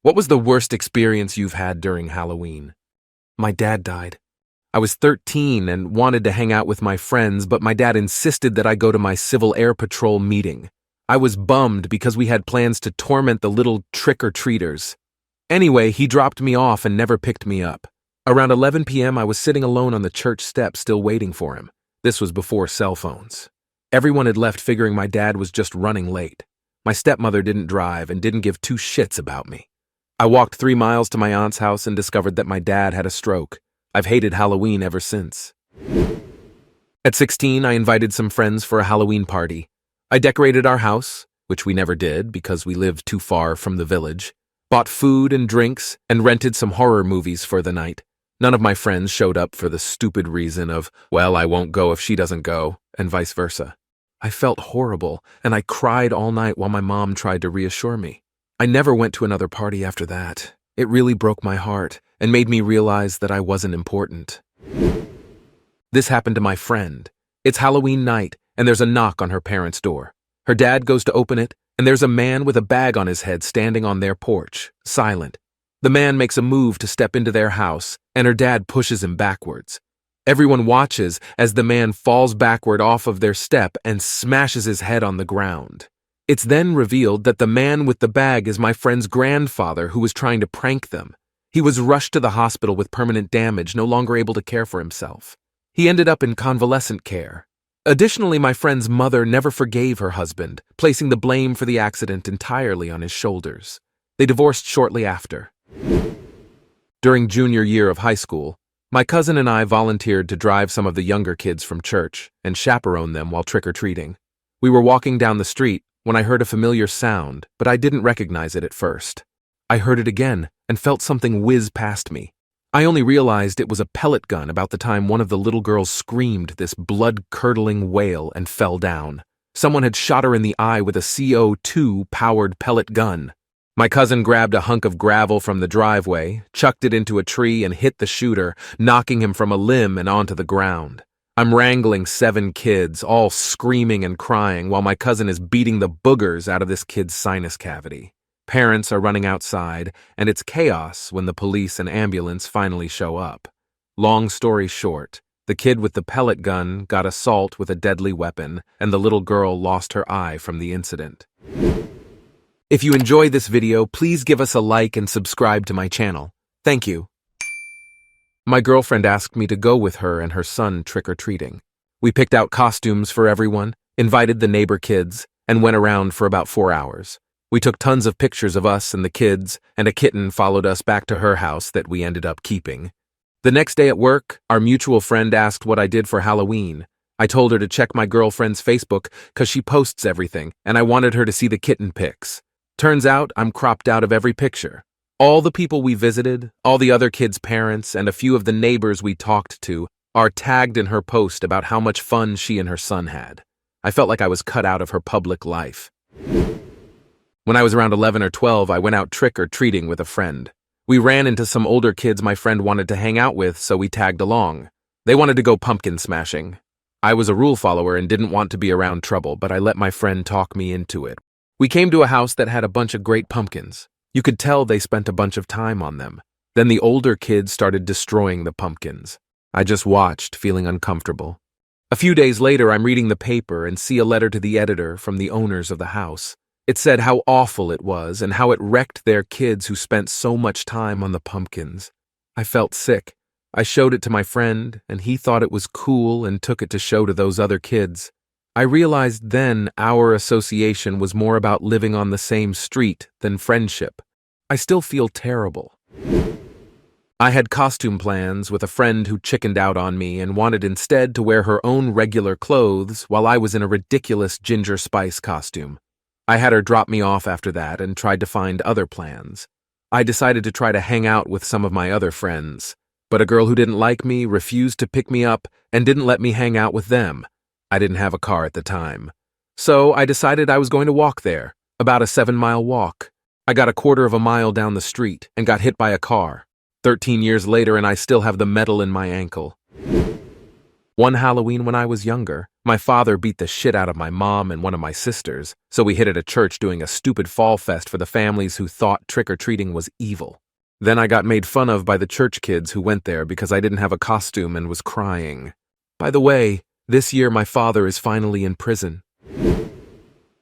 What was the worst experience you've had during Halloween? My dad died. I was 13 and wanted to hang out with my friends, but my dad insisted that I go to my Civil Air Patrol meeting. I was bummed because we had plans to torment the little trick-or-treaters. Anyway, he dropped me off and never picked me up. Around 11 p.m., I was sitting alone on the church steps still waiting for him. This was before cell phones. Everyone had left figuring my dad was just running late. My stepmother didn't drive and didn't give two shits about me. I walked 3 miles to my aunt's house and discovered that my dad had a stroke. I've hated Halloween ever since. At 16, I invited some friends for a Halloween party. I decorated our house, which we never did because we lived too far from the village, bought food and drinks, and rented some horror movies for the night. None of my friends showed up for the stupid reason of, well, I won't go if she doesn't go, and vice versa. I felt horrible, and I cried all night while my mom tried to reassure me. I never went to another party after that. It really broke my heart and made me realize that I wasn't important. This happened to my friend. It's Halloween night, and there's a knock on her parents' door. Her dad goes to open it, and there's a man with a bag on his head standing on their porch, silent. The man makes a move to step into their house, and her dad pushes him backwards. Everyone watches as the man falls backward off of their step and smashes his head on the ground. It's then revealed that the man with the bag is my friend's grandfather who was trying to prank them. He was rushed to the hospital with permanent damage, no longer able to care for himself. He ended up in convalescent care. Additionally, my friend's mother never forgave her husband, placing the blame for the accident entirely on his shoulders. They divorced shortly after. During junior year of high school, my cousin and I volunteered to drive some of the younger kids from church and chaperone them while trick-or-treating. We were walking down the street when I heard a familiar sound, but I didn't recognize it at first. I heard it again and felt something whiz past me. I only realized it was a pellet gun about the time one of the little girls screamed this blood-curdling wail and fell down. Someone had shot her in the eye with a CO2-powered pellet gun. My cousin grabbed a hunk of gravel from the driveway, chucked it into a tree, and hit the shooter, knocking him from a limb and onto the ground. I'm wrangling 7 kids, all screaming and crying, while my cousin is beating the boogers out of this kid's sinus cavity. Parents are running outside, and it's chaos when the police and ambulance finally show up. Long story short, the kid with the pellet gun got assault with a deadly weapon, and the little girl lost her eye from the incident. If you enjoyed this video, please give us a like and subscribe to my channel. Thank you. My girlfriend asked me to go with her and her son trick-or-treating. We picked out costumes for everyone, invited the neighbor kids, and went around for about 4 hours. We took tons of pictures of us and the kids, and a kitten followed us back to her house that we ended up keeping. The next day at work, our mutual friend asked what I did for Halloween. I told her to check my girlfriend's Facebook because she posts everything, and I wanted her to see the kitten pics. Turns out I'm cropped out of every picture. All the people we visited, all the other kids' parents, and a few of the neighbors we talked to are tagged in her post about how much fun she and her son had. I felt like I was cut out of her public life. When I was around 11 or 12, I went out trick-or-treating with a friend. We ran into some older kids my friend wanted to hang out with, so we tagged along. They wanted to go pumpkin smashing. I was a rule follower and didn't want to be around trouble, but I let my friend talk me into it. We came to a house that had a bunch of great pumpkins. You could tell they spent a bunch of time on them. Then the older kids started destroying the pumpkins. I just watched, feeling uncomfortable. A few days later, I'm reading the paper and see a letter to the editor from the owners of the house. It said how awful it was and how it wrecked their kids who spent so much time on the pumpkins. I felt sick. I showed it to my friend, and he thought it was cool and took it to show to those other kids. I realized then our association was more about living on the same street than friendship. I still feel terrible. I had costume plans with a friend who chickened out on me and wanted instead to wear her own regular clothes while I was in a ridiculous Ginger Spice costume. I had her drop me off after that and tried to find other plans. I decided to try to hang out with some of my other friends, but a girl who didn't like me refused to pick me up and didn't let me hang out with them. I didn't have a car at the time. So I decided I was going to walk there, about a 7-mile walk. I got a quarter of a mile down the street and got hit by a car. 13 years later and I still have the metal in my ankle. One Halloween when I was younger, my father beat the shit out of my mom and one of my sisters, so we hid at a church doing a stupid fall fest for the families who thought trick-or-treating was evil. Then I got made fun of by the church kids who went there because I didn't have a costume and was crying. By the way, this year my father is finally in prison.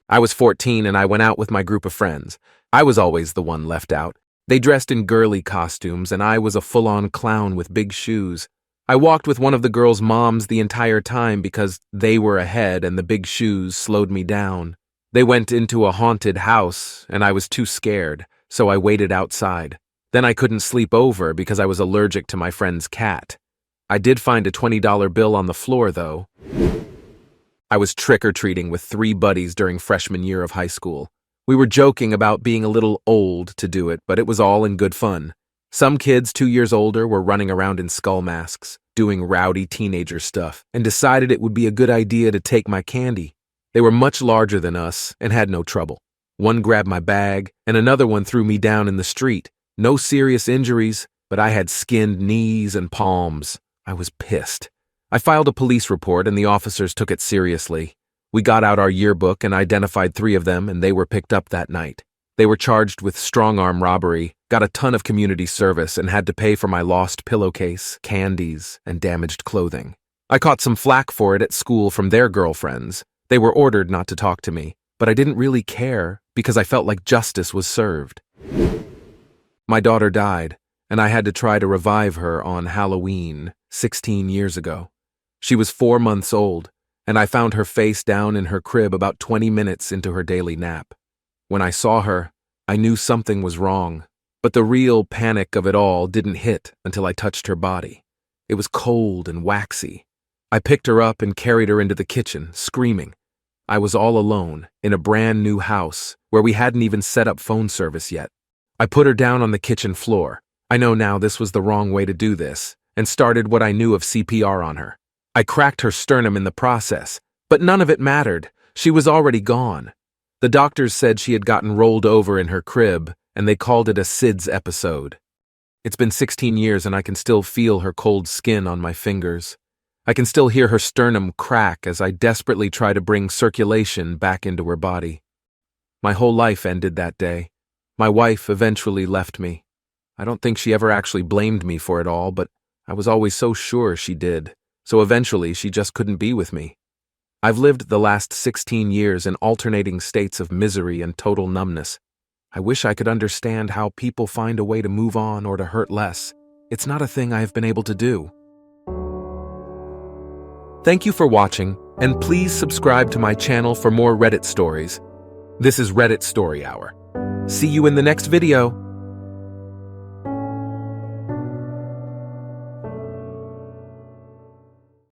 I was 14 and I went out with my group of friends. I was always the one left out. They dressed in girly costumes and I was a full-on clown with big shoes. I walked with one of the girls' moms the entire time because they were ahead and the big shoes slowed me down. They went into a haunted house and I was too scared, so I waited outside. Then I couldn't sleep over because I was allergic to my friend's cat. I did find a $20 bill on the floor, though. I was trick-or-treating with 3 buddies during freshman year of high school. We were joking about being a little old to do it, but it was all in good fun. Some kids 2 years older were running around in skull masks, doing rowdy teenager stuff, and decided it would be a good idea to take my candy. They were much larger than us and had no trouble. One grabbed my bag, and another one threw me down in the street. No serious injuries, but I had skinned knees and palms. I was pissed. I filed a police report and the officers took it seriously. We got out our yearbook and identified 3 of them and they were picked up that night. They were charged with strong-arm robbery, got a ton of community service, and had to pay for my lost pillowcase, candies, and damaged clothing. I caught some flack for it at school from their girlfriends. They were ordered not to talk to me, but I didn't really care because I felt like justice was served. My daughter died, and I had to try to revive her on Halloween 16 years ago. She was 4 months old, and I found her face down in her crib about 20 minutes into her daily nap. When I saw her, I knew something was wrong, but the real panic of it all didn't hit until I touched her body. It was cold and waxy. I picked her up and carried her into the kitchen, screaming. I was all alone, in a brand new house, where we hadn't even set up phone service yet. I put her down on the kitchen floor. I know now this was the wrong way to do this, and started what I knew of CPR on her. I cracked her sternum in the process, but none of it mattered. She was already gone. The doctors said she had gotten rolled over in her crib, and they called it a SIDS episode. It's been 16 years and I can still feel her cold skin on my fingers. I can still hear her sternum crack as I desperately try to bring circulation back into her body. My whole life ended that day. My wife eventually left me. I don't think she ever actually blamed me for it all, but I was always so sure she did, so eventually she just couldn't be with me. I've lived the last 16 years in alternating states of misery and total numbness. I wish I could understand how people find a way to move on or to hurt less. It's not a thing I have been able to do. Thank you for watching, and please subscribe to my channel for more Reddit stories. This is Reddit Story Hour. See you in the next video.